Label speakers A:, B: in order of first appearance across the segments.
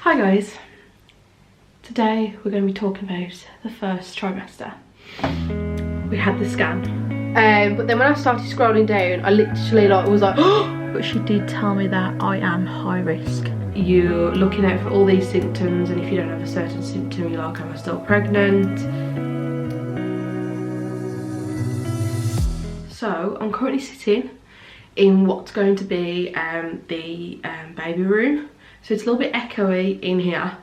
A: Hi guys, today we're going to be talking about the first trimester. We had the scan, but then when I started scrolling down, I literally was like, oh! But she did tell me that I am high risk. You're looking out for all these symptoms, and if you don't have a certain symptom, you're like, am I still pregnant? So I'm currently sitting in what's going to be the baby room. So it's a little bit echoey in here.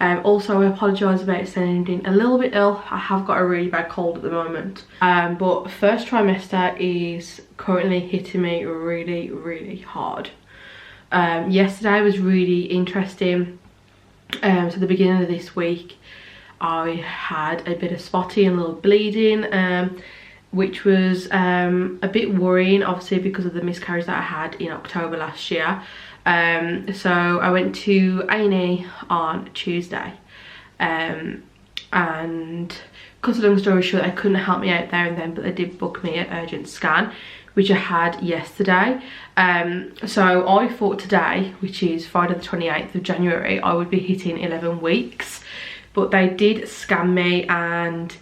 A: Also, I apologise about sounding a little bit ill. I have got a really bad cold at the moment. But first trimester is currently hitting me really, really hard. Yesterday was really interesting. So the beginning of this week, I had a bit of spotting and a little bleeding, which was a bit worrying, obviously because of the miscarriage that I had in October last year. So I went to A&E on Tuesday, and cut a long story short, they couldn't help me out there and then, but they did book me an urgent scan, which I had yesterday. So I thought today, which is Friday the 28th of January, I would be hitting 11 weeks, but they did scan me and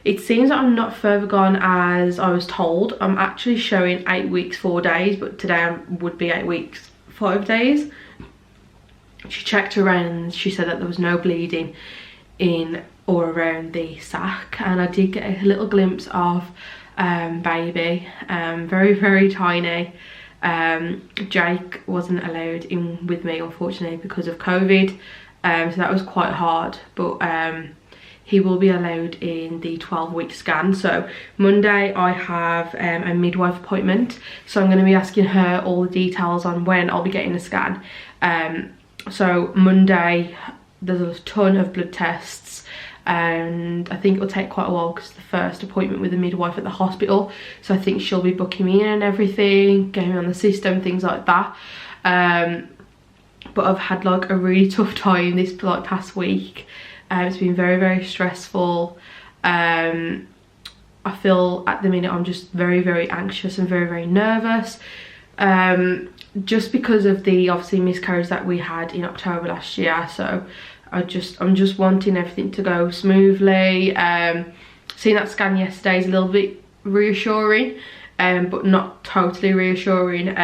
A: it seems that I'm not further gone as I was told. I'm actually showing 8 weeks 4 days, but today I would be 8 weeks 5 days. She checked around and she said that there was no bleeding in or around the sac, and I did get a little glimpse of baby, very, very tiny. Jake wasn't allowed in with me, unfortunately, because of COVID, so that was quite hard, but he will be allowed in the 12-week scan. So Monday I have a midwife appointment, so I'm going to be asking her all the details on when I'll be getting the scan. So Monday there's a ton of blood tests, and I think it'll take quite a while because it's the first appointment with the midwife at the hospital, so I think she'll be booking me in and everything, getting me on the system, things like that. But I've had like a really tough time this past week. It's been very, very stressful. I feel at the minute I'm just very, very anxious and very, very nervous, just because of the obviously miscarriage that we had in October last year. So I'm just wanting everything to go smoothly. Seeing that scan yesterday is a little bit reassuring, but not totally reassuring,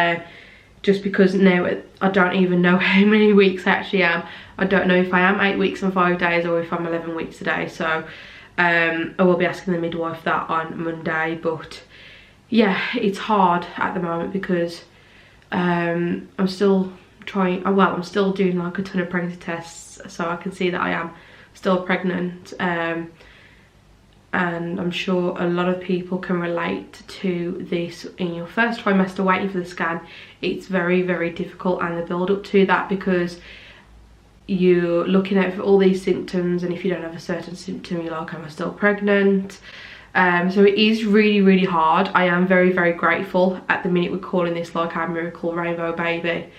A: just because now I don't even know how many weeks I actually am. I don't know if I am 8 weeks and 5 days or if I'm 11 weeks today. So I will be asking the midwife that on Monday. But yeah, it's hard at the moment because I'm still trying, well, I'm still doing like a ton of pregnancy tests, so I can see that I am still pregnant. And I'm sure a lot of people can relate to this. In your first trimester waiting for the scan, it's very, very difficult, and the build up to that, because you're looking out for all these symptoms, and if you don't have a certain symptom, you're like, am I still pregnant? So it is really, really hard. I am very, very grateful. At the minute we're calling this like our miracle rainbow baby,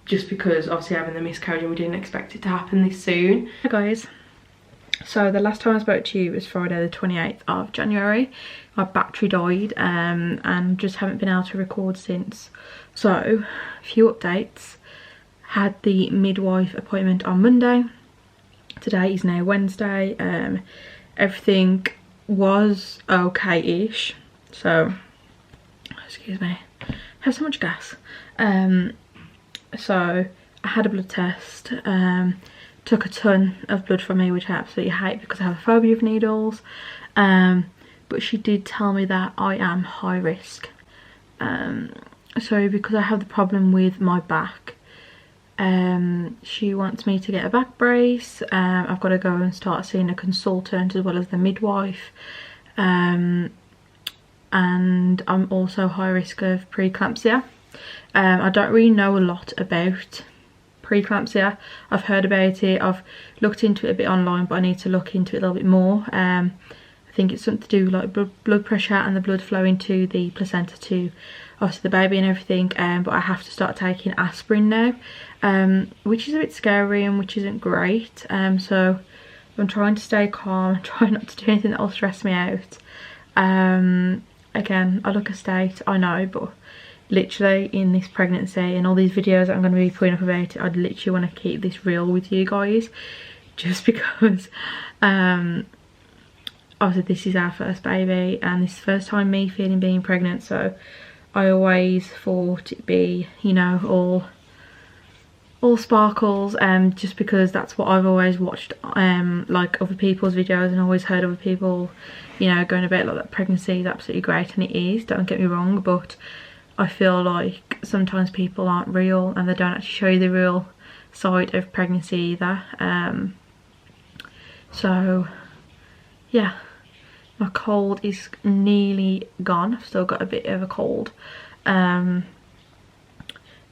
A: just because obviously having the miscarriage and we didn't expect it to happen this soon. Hi guys, so the last time I spoke to you was Friday the 28th of January. My battery died, and just haven't been able to record since. So a few updates. Had the midwife appointment on Monday. Today is now Wednesday. Everything was okay-ish. So, excuse me, I have so much gas. So I had a blood test. Took a ton of blood from me, which I absolutely hate because I have a phobia of needles. But she did tell me that I am high risk. So because I have the problem with my back, she wants me to get a back brace. I've got to go and start seeing a consultant as well as the midwife, and I'm also high risk of preeclampsia. I don't really know a lot about preeclampsia. I've heard about it, I've looked into it a bit online, but I need to look into it a little bit more. I think it's something to do with like blood pressure and the blood flowing to the placenta to obviously the baby and everything. But I have to start taking aspirin now, which is a bit scary and which isn't great. So I'm trying to stay calm, try not to do anything that will stress me out. Again, I look a state, I know, but literally in this pregnancy and all these videos that I'm going to be putting up about it, I'd literally want to keep this real with you guys, just because obviously this is our first baby and this is the first time me feeling being pregnant, so I always thought it'd be, you know, all sparkles, just because that's what I've always watched, like other people's videos, and always heard other people, you know, going about like that pregnancy is absolutely great, and it is, don't get me wrong, but I feel like sometimes people aren't real and they don't actually show you the real side of pregnancy either. So yeah, my cold is nearly gone. I've still got a bit of a cold.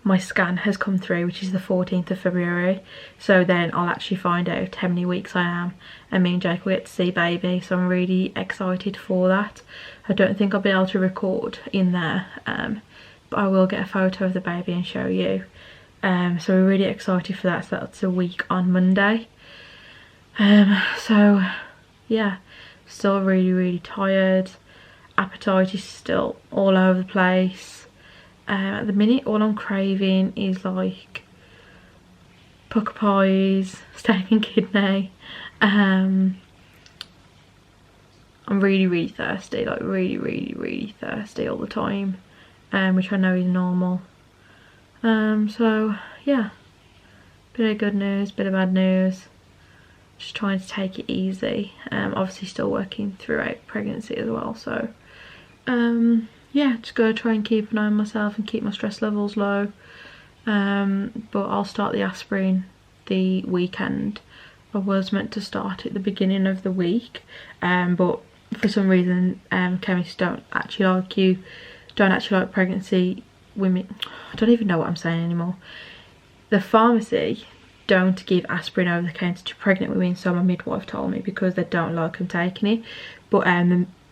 A: My scan has come through, which is the 14th of February, so then I'll actually find out how many weeks I am, and me and Jake will get to see baby, so I'm really excited for that. I don't think I'll be able to record in there, but I will get a photo of the baby and show you. So we're really excited for that. So that's a week on Monday. So yeah, still really tired. Appetite is still all over the place. At the minute all I'm craving is like pucker pies, steak and kidney. I'm really thirsty, like really thirsty all the time, which I know is normal. So yeah, bit of good news, bit of bad news. Just trying to take it easy. Obviously still working throughout pregnancy as well, so yeah, just gotta try and keep an eye on myself and keep my stress levels low. But I'll start the aspirin the weekend. I was meant to start at the beginning of the week, but for some reason chemists don't actually like pregnancy women. I don't even know what I'm saying anymore. The pharmacy don't give aspirin over the counter to pregnant women, so my midwife told me, because they don't like them taking it. But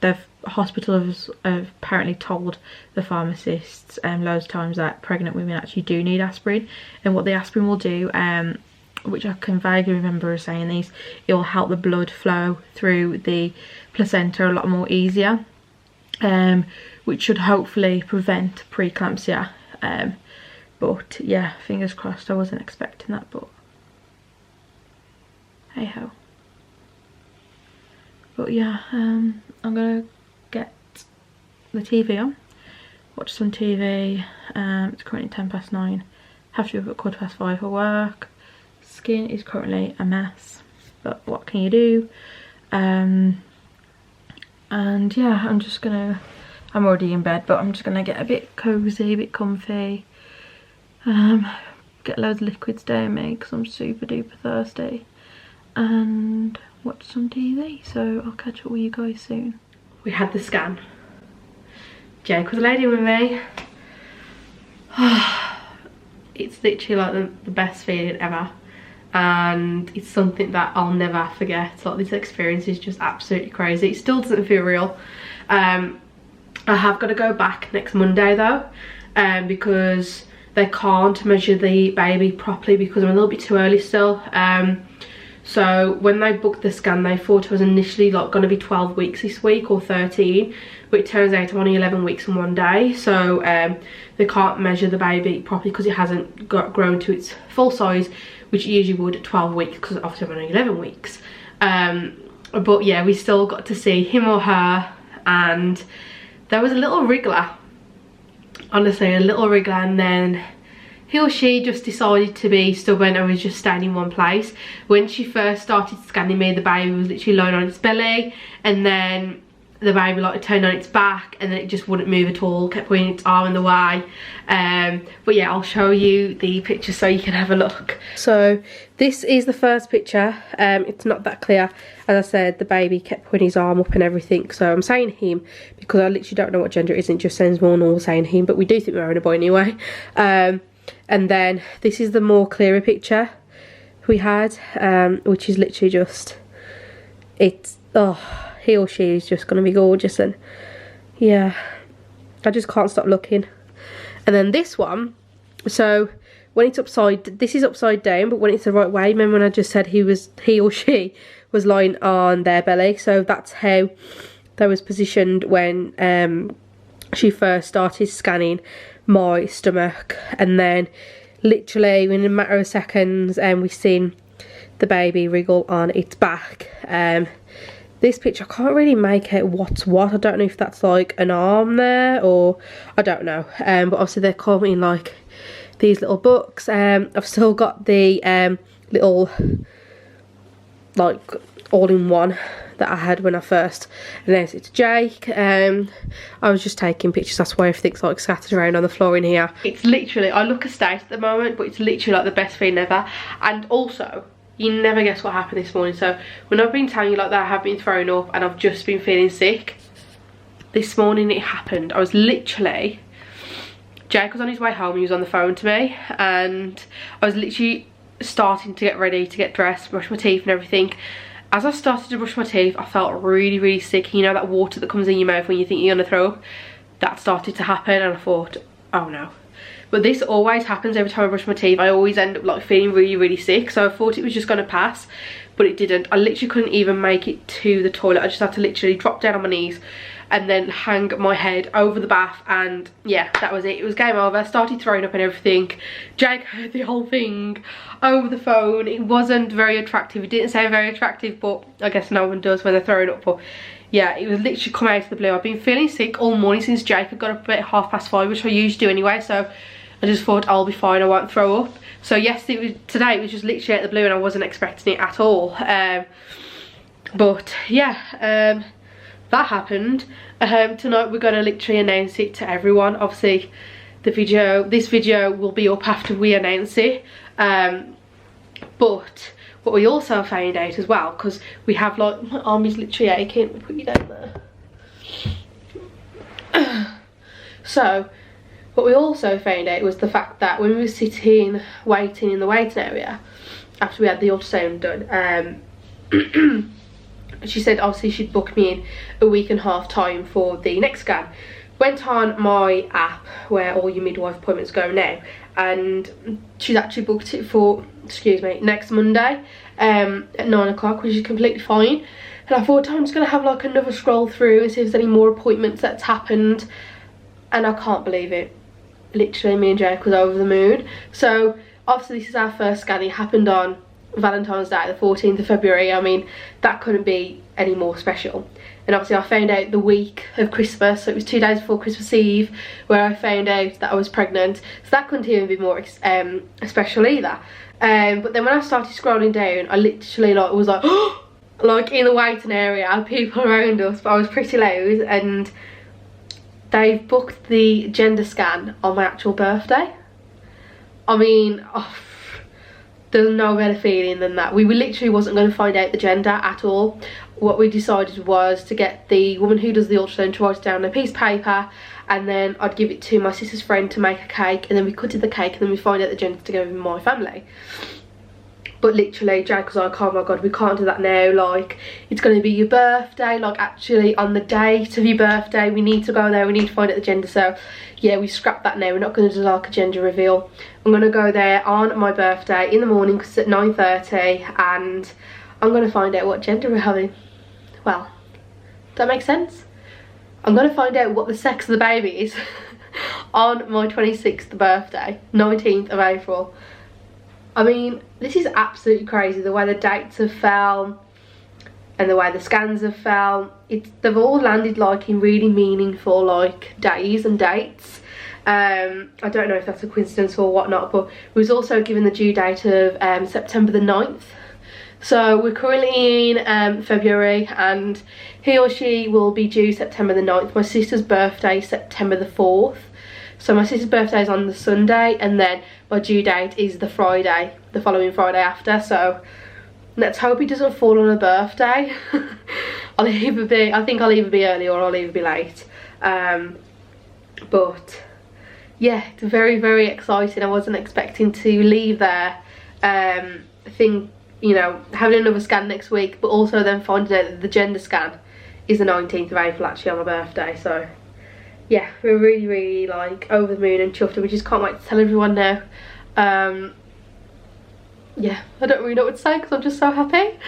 A: the hospital have apparently told the pharmacists loads of times that pregnant women actually do need aspirin, and what the aspirin will do, which I can vaguely remember saying these, it will help the blood flow through the placenta a lot more easier, which should hopefully prevent preeclampsia. But yeah, fingers crossed. I wasn't expecting that, but hey ho. But yeah, I'm gonna get the TV on, watch some TV. It's currently 9:10. Have to be up at 5:15 for work. Skin is currently a mess, but what can you do? And yeah, I'm already in bed, but I'm just gonna get a bit cozy, a bit comfy, get loads of liquids down me because I'm super duper thirsty, and watch some TV. So I'll catch up with you guys soon. We had the scan. Jake was laid in with me. It's literally like the best feeling ever, and it's something that I'll never forget. Like, this experience is just absolutely crazy. It still doesn't feel real. I have got to go back next Monday though, because they can't measure the baby properly because I'm a little bit too early still. So when they booked the scan, they thought it was initially like going to be 12 weeks this week or 13, but it turns out I'm only 11 weeks and 1 day. So they can't measure the baby properly because it hasn't grown to its full size, which it usually would at 12 weeks, because obviously I'm only 11 weeks. But yeah, we still got to see him or her, and there was a little wriggler, honestly, a little wriggler, and then he or she just decided to be stubborn and was just staying in one place. When she first started scanning me, the baby was literally lying on its belly, and then the baby like turned on its back, and then it just wouldn't move at all, kept putting its arm in the way. But yeah, I'll show you the picture so you can have a look. So this is the first picture. It's not that clear. As I said, the baby kept putting his arm up and everything, so I'm saying him because I literally don't know what gender it is, and it just sounds more normal saying him, but we do think we're having a boy anyway. And then this is the more clearer picture we had, which is literally just, it's, oh, he or she is just going to be gorgeous, and yeah, I just can't stop looking. And then this one, so when it's upside, this is upside down, but when it's the right way, remember when I just said he or she was lying on their belly, so that's how that was positioned when she first started scanning my stomach, and then literally in a matter of seconds we've seen the baby wriggle on its back. This picture, I can't really make out what's what. I don't know if that's like an arm there, or I don't know, but obviously they come in like these little books. I've still got the little like all-in-one that I had when I first announced it to Jake. I was just taking pictures, that's why everything's like scattered around on the floor in here. It's literally, I look a state at the moment, but it's literally like the best feeling ever. And also, you never guess what happened this morning. So when I've been telling you like that I have been thrown up and I've just been feeling sick, this morning it happened. I was literally, Jake was on his way home, he was on the phone to me, and I was literally starting to get ready to get dressed, brush my teeth and everything. As I started to brush my teeth, I felt really sick. You know that water that comes in your mouth when you think you're gonna throw up? That started to happen, and I thought, oh no. But this always happens every time I brush my teeth. I always end up like feeling really sick, so I thought it was just gonna pass, but it didn't. I literally couldn't even make it to the toilet. I just had to literally drop down on my knees and then hang my head over the bath, and yeah, that was it. It was game over. I started throwing up and everything. Jake heard the whole thing over the phone. It wasn't very attractive. It didn't sound very attractive, but I guess no one does when they're throwing up. But yeah, it was literally come out of the blue. I've been feeling sick all morning since Jake had got up about 5:30, which I usually do anyway, so I just thought I'll be fine, I won't throw up. So yes, today it was just literally out of the blue and I wasn't expecting it at all. But yeah, that happened. Tonight we're going to literally announce it to everyone. Obviously this video will be up after we announce it. But what we also found out as well, because we have like, my arm is literally aching, let me put you down there. So what we also found out was the fact that when we were sitting waiting in the waiting area after we had the ultrasound done, she said obviously she'd book me in a week and a half time for the next scan. Went on my app where all your midwife appointments go now, and she's actually booked it for, excuse me, next Monday at 9 o'clock, which is completely fine. And I thought I'm just going to have like another scroll through and see if there's any more appointments that's happened, and I can't believe it. Literally me and Jake was over the moon. So obviously this is our first scan. It happened on Valentine's Day, the 14th of February. I mean, that couldn't be any more special. And obviously I found out the week of Christmas, so it was 2 days before Christmas Eve where I found out that I was pregnant, so that couldn't even be more special either. But then when I started scrolling down, I literally like was like like in the waiting area, people around us, but I was pretty loud, and they've booked the gender scan on my actual birthday. I mean, oh, there's no better feeling than that. We literally wasn't going to find out the gender at all. What we decided was to get the woman who does the ultrasound to write it down on a piece of paper, and then I'd give it to my sister's friend to make a cake, and then we cutted the cake and then we find out the gender together with my family. But literally Jake was like, oh my god, we can't do that now, like it's going to be your birthday, like actually on the date of your birthday we need to go there, we need to find out the gender. So yeah, we scrapped that now. We're not going to do like a gender reveal. I'm going to go there on my birthday in the morning because it's at 9:30, and I'm going to find out what gender we're having. Well, does that make sense? I'm going to find out what the sex of the baby is on my 26th birthday, 19th of April. I mean, this is absolutely crazy, the way the dates have fell and the way the scans have fell. They've all landed like in really meaningful like days and dates. I don't know if that's a coincidence or whatnot, but we was also given the due date of September the 9th. So we're currently in February, and he or she will be due September the 9th. My sister's birthday is September the 4th. So my sister's birthday is on the Sunday, and then my due date is the Friday, the following Friday after. So let's hope it doesn't fall on a birthday. I think I'll either be early or I'll either be late. But yeah, it's very exciting. I wasn't expecting to leave there. You know, having another scan next week, but also then finding out that the gender scan is the 19th of April actually on my birthday. So yeah, we're really like over the moon and chuffed, and we just can't wait to tell everyone now. Yeah, I don't really know what to say because I'm just so happy.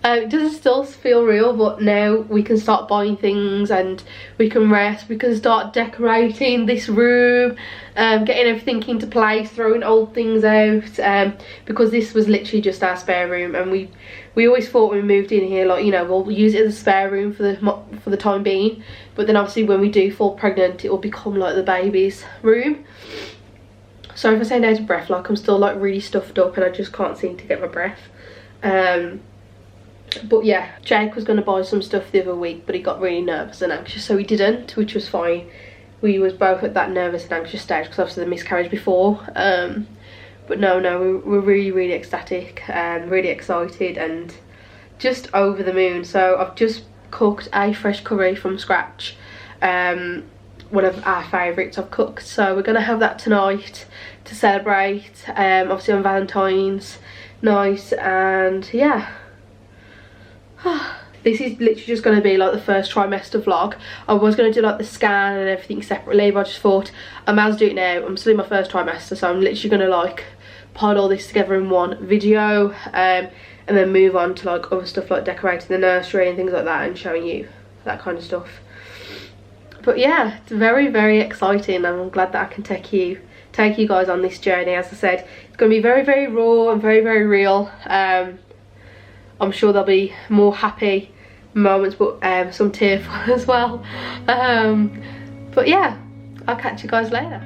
A: It doesn't still feel real, but now we can start buying things and we can rest, we can start decorating this room, getting everything into place, throwing old things out, because this was literally just our spare room, and we always thought when we moved in here, like, you know, we'll use it as a spare room for the time being, but then obviously when we do fall pregnant it will become like the baby's room. So if I say no to breath, like I'm still like really stuffed up and I just can't seem to get my breath. But yeah, Jake was going to buy some stuff the other week, but he got really nervous and anxious, so he didn't, which was fine. We was both at that nervous and anxious stage because obviously the miscarriage before. But no, we're really, really ecstatic and really excited and just over the moon. So I've just cooked a fresh curry from scratch, one of our favourites I've cooked. So we're going to have that tonight to celebrate, obviously on Valentine's night, and yeah. This is literally just going to be like the first trimester vlog. I was going to do like the scan and everything separately, but I just thought I might as well do it now. I'm still in my first trimester, so I'm literally going to like pile all this together in one video, and then move on to like other stuff like decorating the nursery and things like that and showing you that kind of stuff. But yeah, it's very, very exciting, and I'm glad that I can take you guys on this journey. As I said, it's going to be very, very raw and very, very real. I'm sure there'll be more happy moments, but some tearful as well. But yeah, I'll catch you guys later.